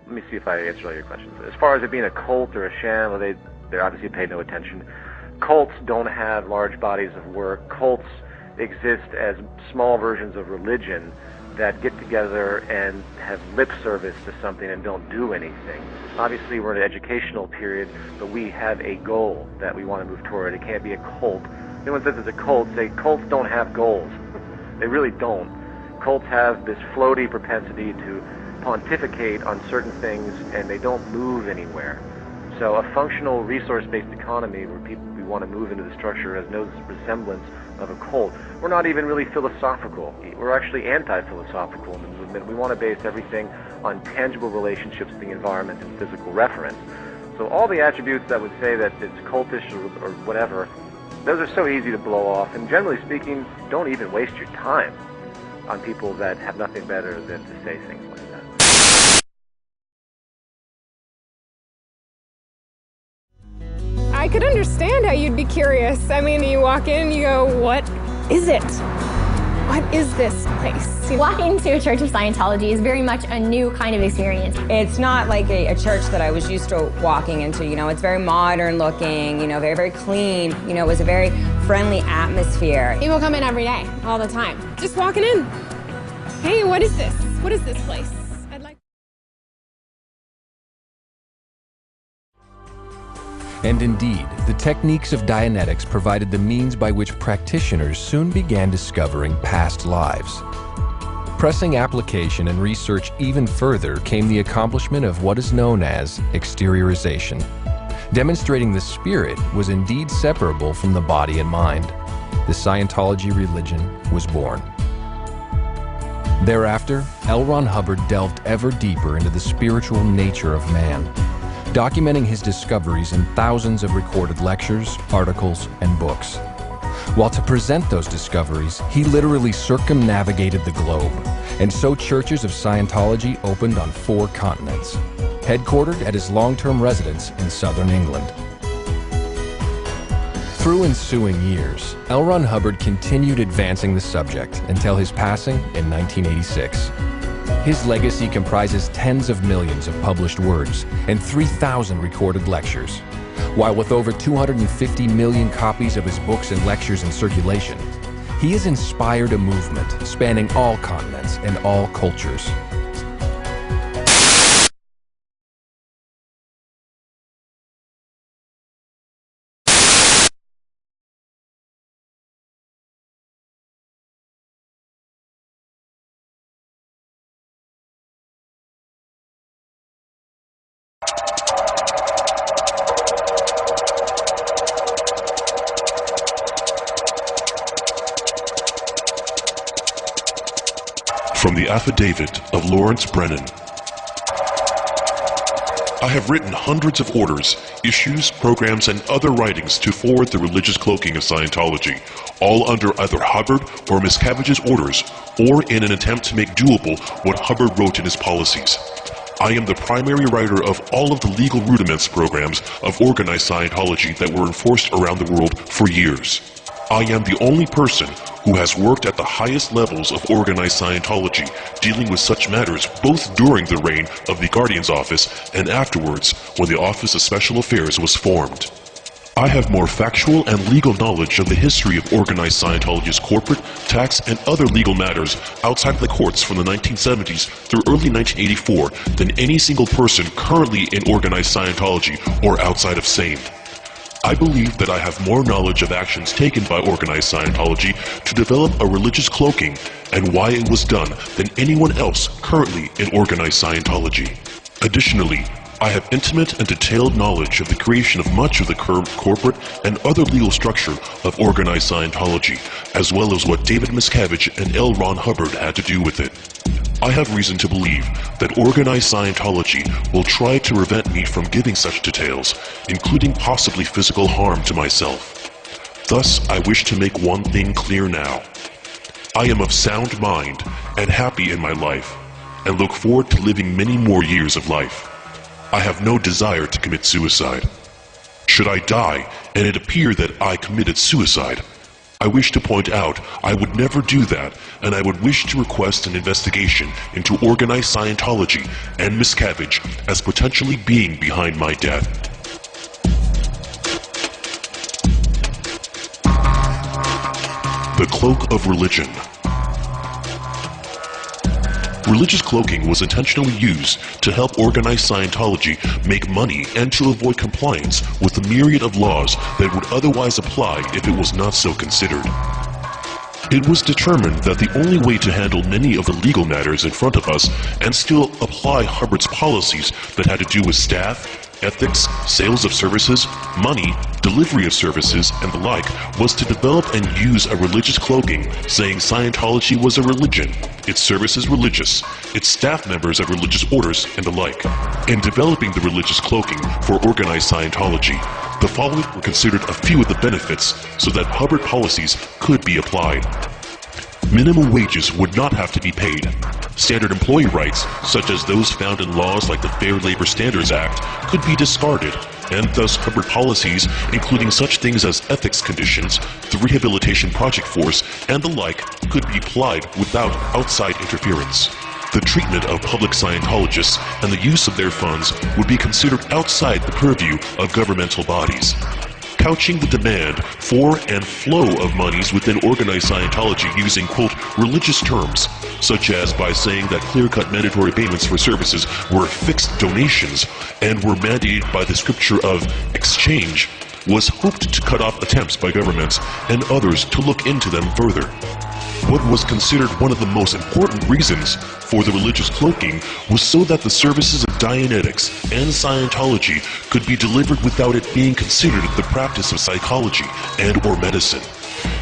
let me see if I answered all your questions. As far as it being a cult or a sham, well, they obviously pay no attention. Cults don't have large bodies of work. Cults exist as small versions of religion that get together and have lip service to something and don't do anything. Obviously, we're in an educational period, but we have a goal that we want to move toward. It can't be a cult. If anyone says it's a cult, say cults don't have goals. They really don't. Cults have this floaty propensity to pontificate on certain things, and they don't move anywhere. So a functional resource-based economy where we want to move into the structure has no resemblance of a cult. We're not even really philosophical. We're actually anti-philosophical in the movement. We want to base everything on tangible relationships to the environment and physical reference. So all the attributes that would say that it's cultish or whatever, those are so easy to blow off. And generally speaking, don't even waste your time on people that have nothing better than to say things like that. I could understand how you'd be curious. I mean, you walk in and you go, what is it? What is this place? Walking to a Church of Scientology is very much a new kind of experience. It's not like a church that I was used to walking into, you know. It's very modern looking, you know, very, very clean. You know, it was a very friendly atmosphere. People come in every day, all the time. Just walking in. Hey, what is this? What is this place? I'd like... And indeed, the techniques of Dianetics provided the means by which practitioners soon began discovering past lives. Pressing application and research even further came the accomplishment of what is known as exteriorization, demonstrating the spirit was indeed separable from the body and mind. The Scientology religion was born. Thereafter, L. Ron Hubbard delved ever deeper into the spiritual nature of man, documenting his discoveries in thousands of recorded lectures, articles, and books. While to present those discoveries, he literally circumnavigated the globe, and so churches of Scientology opened on 4 continents, headquartered at his long-term residence in southern England. Through ensuing years, L. Ron Hubbard continued advancing the subject until his passing in 1986. His legacy comprises tens of millions of published words and 3,000 recorded lectures. While with over 250 million copies of his books and lectures in circulation, he has inspired a movement spanning all continents and all cultures. From the Affidavit of Lawrence Brennan. I have written hundreds of orders, issues, programs, and other writings to forward the religious cloaking of Scientology, all under either Hubbard or Miscavige's orders, or in an attempt to make doable what Hubbard wrote in his policies. I am the primary writer of all of the legal rudiments programs of organized Scientology that were enforced around the world for years. I am the only person who has worked at the highest levels of organized Scientology, dealing with such matters both during the reign of the Guardian's Office and afterwards, when the Office of Special Affairs was formed. I have more factual and legal knowledge of the history of organized Scientology's corporate, tax, and other legal matters outside the courts from the 1970s through early 1984 than any single person currently in organized Scientology or outside of SANE. I believe that I have more knowledge of actions taken by organized Scientology to develop a religious cloaking and why it was done than anyone else currently in organized Scientology. Additionally, I have intimate and detailed knowledge of the creation of much of the current corporate and other legal structure of organized Scientology, as well as what David Miscavige and L. Ron Hubbard had to do with it. I have reason to believe that organized Scientology will try to prevent me from giving such details, including possibly physical harm to myself. Thus, I wish to make one thing clear now. I am of sound mind and happy in my life, and look forward to living many more years of life. I have no desire to commit suicide. Should I die and it appear that I committed suicide, I wish to point out I would never do that, and I would wish to request an investigation into organized Scientology and Miscavige as potentially being behind my death. The Cloak of Religion. Religious cloaking was intentionally used to help organized Scientology make money and to avoid compliance with the myriad of laws that would otherwise apply if it was not so considered. It was determined that the only way to handle many of the legal matters in front of us and still apply Hubbard's policies that had to do with staff, ethics, sales of services, money, delivery of services, and the like, was to develop and use a religious cloaking, saying Scientology was a religion, its services religious, its staff members of religious orders, and the like. In developing the religious cloaking for organized Scientology, the following were considered a few of the benefits so that Hubbard policies could be applied. Minimum wages would not have to be paid. Standard employee rights, such as those found in laws like the Fair Labor Standards Act, could be discarded, and thus Hubbard policies, including such things as ethics conditions, the Rehabilitation Project Force, and the like, could be applied without outside interference. The treatment of public Scientologists and the use of their funds would be considered outside the purview of governmental bodies. Couching the demand for and flow of monies within organized Scientology using, quote, religious terms, such as by saying that clear-cut mandatory payments for services were fixed donations and were mandated by the scripture of exchange, was hoped to cut off attempts by governments and others to look into them further. What was considered one of the most important reasons for the religious cloaking was so that the services of Dianetics and Scientology could be delivered without it being considered the practice of psychology and or medicine.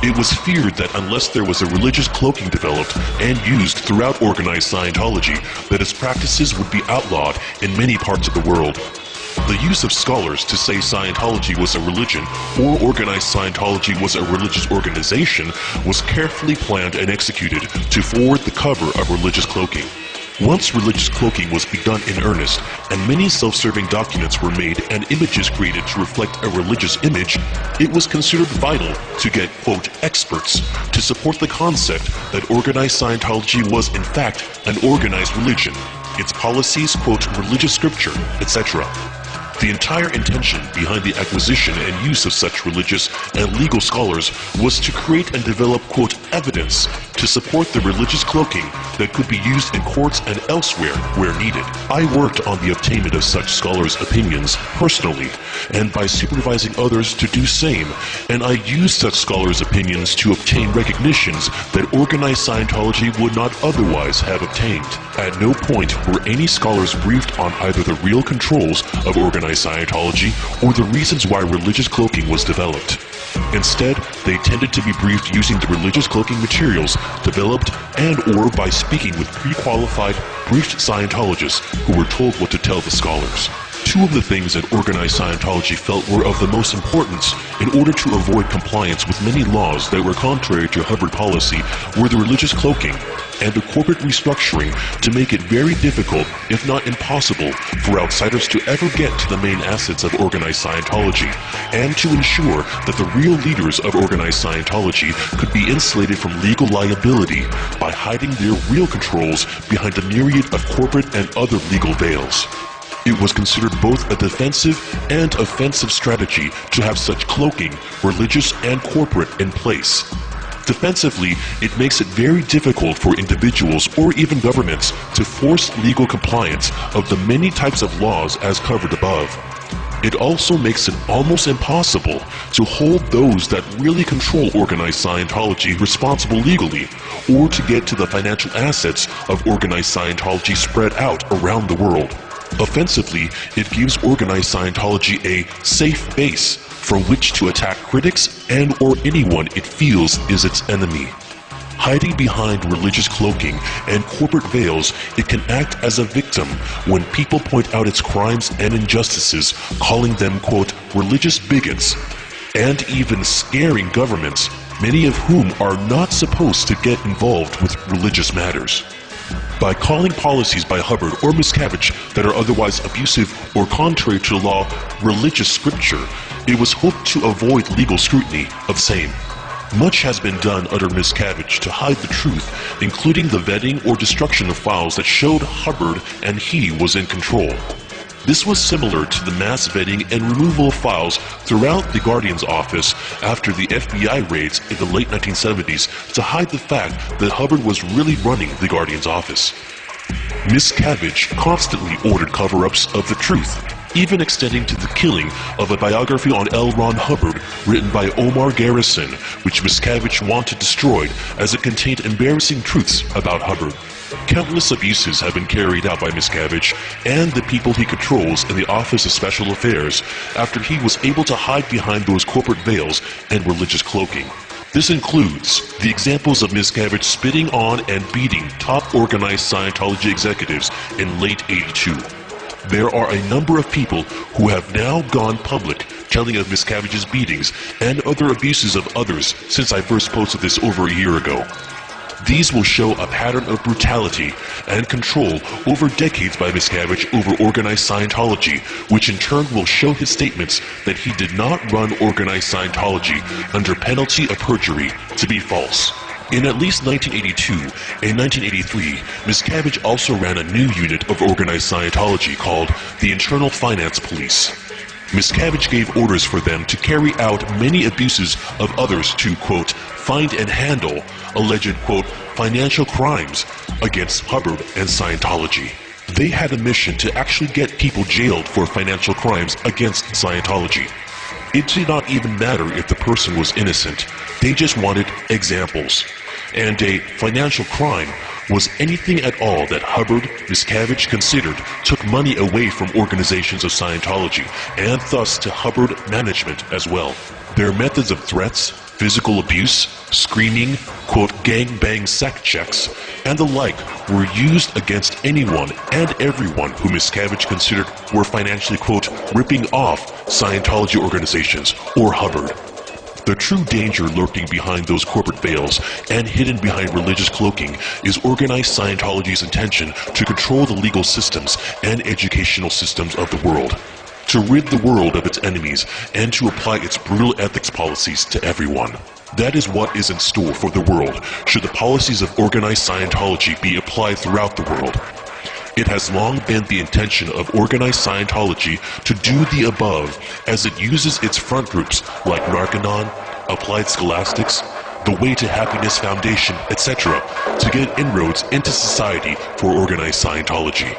It was feared that unless there was a religious cloaking developed and used throughout organized Scientology, that its practices would be outlawed in many parts of the world. The use of scholars to say Scientology was a religion or organized Scientology was a religious organization was carefully planned and executed to forward the cover of religious cloaking. Once religious cloaking was begun in earnest, and many self-serving documents were made and images created to reflect a religious image, it was considered vital to get, quote, experts to support the concept that organized Scientology was in fact an organized religion, its policies, quote, religious scripture, etc. The entire intention behind the acquisition and use of such religious and legal scholars was to create and develop, quote, evidence to support the religious cloaking that could be used in courts and elsewhere where needed. I worked on the obtainment of such scholars' opinions personally and by supervising others to do same, and I used such scholars' opinions to obtain recognitions that organized Scientology would not otherwise have obtained. At no point were any scholars briefed on either the real controls of organized Scientology or the reasons why religious cloaking was developed. Instead, they tended to be briefed using the religious cloaking materials developed and or by speaking with pre-qualified, briefed Scientologists who were told what to tell the scholars. Two of the things that organized Scientology felt were of the most importance in order to avoid compliance with many laws that were contrary to Hubbard policy were the religious cloaking and the corporate restructuring to make it very difficult, if not impossible, for outsiders to ever get to the main assets of organized Scientology, and to ensure that the real leaders of organized Scientology could be insulated from legal liability by hiding their real controls behind a myriad of corporate and other legal veils. It was considered both a defensive and offensive strategy to have such cloaking, religious and corporate, in place. Defensively, it makes it very difficult for individuals or even governments to force legal compliance of the many types of laws as covered above. It also makes it almost impossible to hold those that really control organized Scientology responsible legally, or to get to the financial assets of organized Scientology spread out around the world. Offensively, it gives organized Scientology a safe base from which to attack critics and or anyone it feels is its enemy. Hiding behind religious cloaking and corporate veils, it can act as a victim when people point out its crimes and injustices, calling them, quote, religious bigots, and even scaring governments, many of whom are not supposed to get involved with religious matters. By calling policies by Hubbard or Miscavige that are otherwise abusive or contrary to law religious scripture, it was hoped to avoid legal scrutiny of same. Much has been done under Miscavige to hide the truth, including the vetting or destruction of files that showed Hubbard and he was in control. This was similar to the mass vetting and removal of files throughout the Guardian's office after the FBI raids in the late 1970s to hide the fact that Hubbard was really running the Guardian's office. Miscavige constantly ordered cover-ups of the truth, even extending to the killing of a biography on L. Ron Hubbard written by Omar Garrison, which Miscavige wanted destroyed as it contained embarrassing truths about Hubbard. Countless abuses have been carried out by Miscavige and the people he controls in the Office of Special Affairs after he was able to hide behind those corporate veils and religious cloaking. This includes the examples of Miscavige spitting on and beating top organized Scientology executives in late '82. There are a number of people who have now gone public telling of Miscavige's beatings and other abuses of others since I first posted this over a year ago. These will show a pattern of brutality and control over decades by Miscavige over organized Scientology, which in turn will show his statements that he did not run organized Scientology under penalty of perjury to be false. In at least 1982 and 1983, Miscavige also ran a new unit of organized Scientology called the Internal Finance Police. Miscavige gave orders for them to carry out many abuses of others to, quote, find and handle alleged, quote, financial crimes against Hubbard and Scientology. They had a mission to actually get people jailed for financial crimes against Scientology. It did not even matter if the person was innocent. They just wanted examples. And a financial crime was anything at all that Hubbard, Miscavige considered took money away from organizations of Scientology, and thus to Hubbard management as well. Their methods of threats, physical abuse, screaming, quote, gang-bang sect checks, and the like were used against anyone and everyone who Miscavige considered were financially, quote, ripping off Scientology organizations or Hubbard. The true danger lurking behind those corporate veils and hidden behind religious cloaking is organized Scientology's intention to control the legal systems and educational systems of the world, to rid the world of its enemies, and to apply its brutal ethics policies to everyone. That is what is in store for the world should the policies of organized Scientology be applied throughout the world. It has long been the intention of organized Scientology to do the above as it uses its front groups like Narconon, Applied Scholastics, the Way to Happiness Foundation, etc. to get inroads into society for organized Scientology.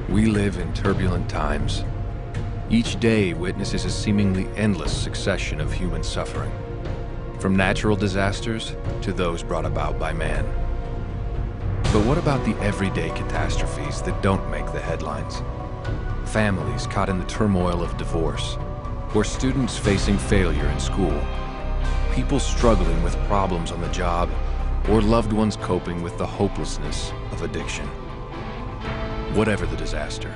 We live in turbulent times. Each day witnesses a seemingly endless succession of human suffering, from natural disasters to those brought about by man. But what about the everyday catastrophes that don't make the headlines? Families caught in the turmoil of divorce, or students facing failure in school, people struggling with problems on the job, or loved ones coping with the hopelessness of addiction. Whatever the disaster,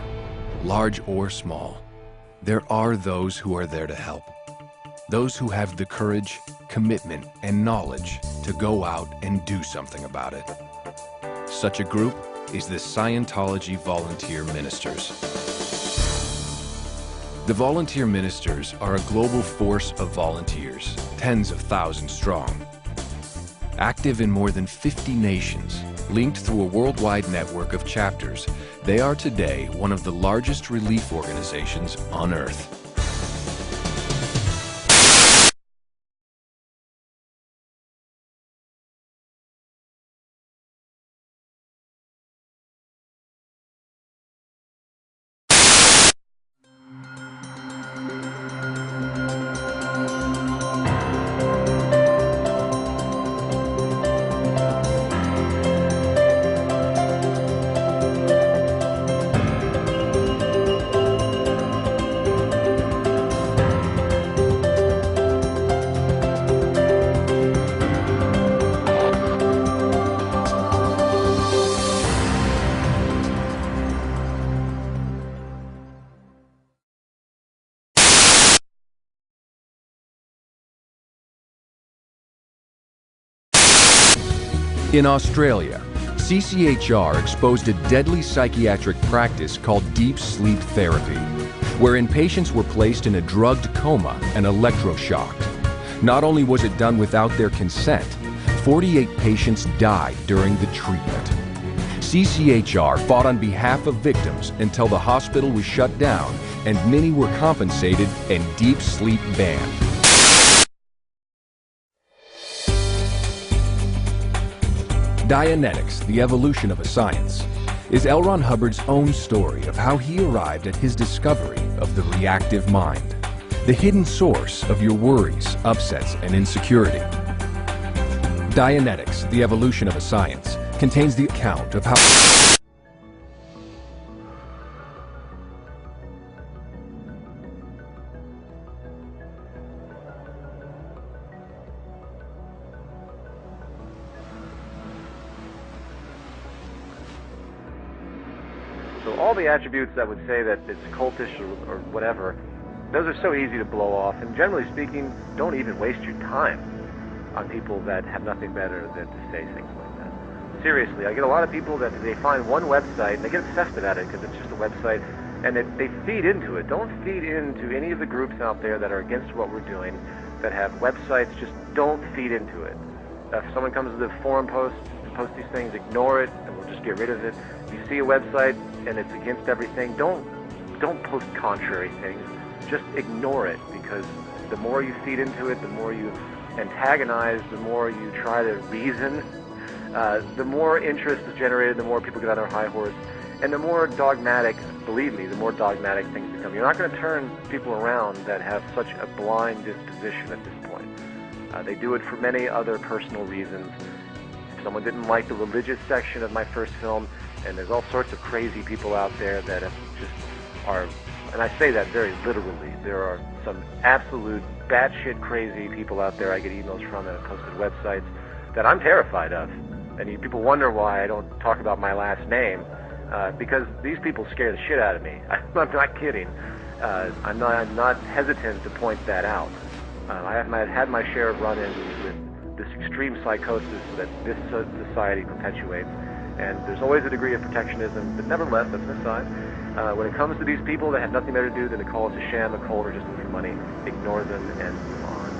large or small, there are those who are there to help. Those who have the courage, commitment, and knowledge to go out and do something about it. Such a group is the Scientology Volunteer Ministers. The Volunteer Ministers are a global force of volunteers, tens of thousands strong. Active in more than 50 nations, linked through a worldwide network of chapters, they are today one of the largest relief organizations on Earth. In Australia, CCHR exposed a deadly psychiatric practice called deep sleep therapy, wherein patients were placed in a drugged coma and electroshocked. Not only was it done without their consent, 48 patients died during the treatment. CCHR fought on behalf of victims until the hospital was shut down and many were compensated and deep sleep banned. Dianetics, the Evolution of a Science, is L. Ron Hubbard's own story of how he arrived at his discovery of the reactive mind, the hidden source of your worries, upsets, and insecurity. Dianetics, the Evolution of a Science, contains the account of how So all the attributes that would say that it's cultish or whatever, those are so easy to blow off. And generally speaking, don't even waste your time on people that have nothing better than to say things like that. Seriously, I get a lot of people that they find one website and they get obsessed about it because it's just a website, and they feed into it. Don't feed into any of the groups out there that are against what we're doing, that have websites. Just don't feed into it. If someone comes to the forum post and posts these things, ignore it, and we'll just get rid of it. If you see a website and it's against everything, don't post contrary things. Just ignore it, because the more you feed into it, the more you antagonize, the more you try to reason, the more interest is generated, the more people get on their high horse, and the more dogmatic, believe me, the more dogmatic things become. You're not going to turn people around that have such a blind disposition at this point. They do it for many other personal reasons. If someone didn't like the religious section of my first film, and there's all sorts of crazy people out there that just are, and I say that very literally, there are some absolute batshit crazy people out there I get emails from that have posted websites that I'm terrified of. And people wonder why I don't talk about my last name, because these people scare the shit out of me. I'm not kidding. I'm not hesitant to point that out. I have had my share of run-ins with this extreme psychosis that this society perpetuates, and there's always a degree of protectionism, but nevertheless, that's an aside. When it comes to these people that have nothing better to do than to call us a sham, a cult, or just look for money, ignore them and move on.